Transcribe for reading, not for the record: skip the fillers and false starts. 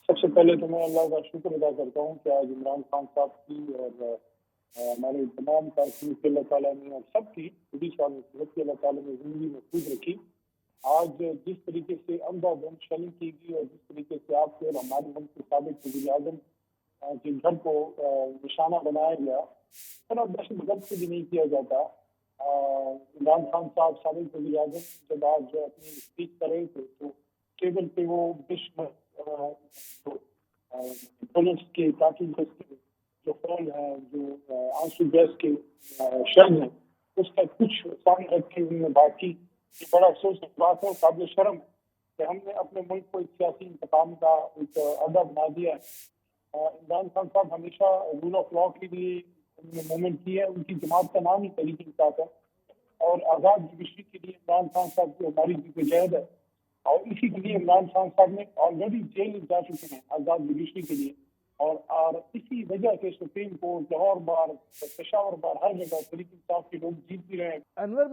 سب سے پہلے تو میں اللہ کا شکر ادا کرتا ہوں کہ آج عمران خان صاحب کی اور ہمارے تمام کارکنوں کی اللہ تعالیٰ نے اور سب کی پوری سال مصیبت کی اللہ تعالیٰ نے زندگی محفوظ رکھی۔ آج جس طریقے سے عمدہ بم شنی کی گئی اور جس طریقے سے آپ کے اور ہمارے ملک کے سابق وزیر اعظم کے گھر کو نشانہ بنایا گیا، اور دہشت گرد سے بھی نہیں کیا جاتا۔ عمران خان صاحب سابق وزیر اعظم جب آج اپنی اسپیچ کر رہے تھے تو ٹیبل پہ وہ بلٹس کے کارٹون کے جو فون ہے، جو آنسو گیس کے شرم ہے، اس کا کچھ سامنے رکھ کے انہوں نے بات کی۔ یہ بڑا افسوس کی بات ہے، قابل شرم کہ ہم نے اپنے ملک کو ایک سیاسی انتقام کا ایک اڈا بنا دیا ہے۔ عمران خان صاحب ہمیشہ رول آف لا کے لیے موومنٹ کی ہے، ان کی جماعت کا نام ہی تحریک انصاف ہے، اور آزاد جوڈیشری کے لیے عمران خان صاحب کی ہماری جدوجہد ہے، اور اسی کے لیے عمران خان صاحب نے آلریڈی جیل جا چکے ہیں آزاد جوڈیشری کے لیے، اور اسی وجہ سے سپریم کورٹ لاہور بار، پشاور بار، ہر جگہ تحریک انصاف کے لوگ جیت بھی رہے ہیں۔ انور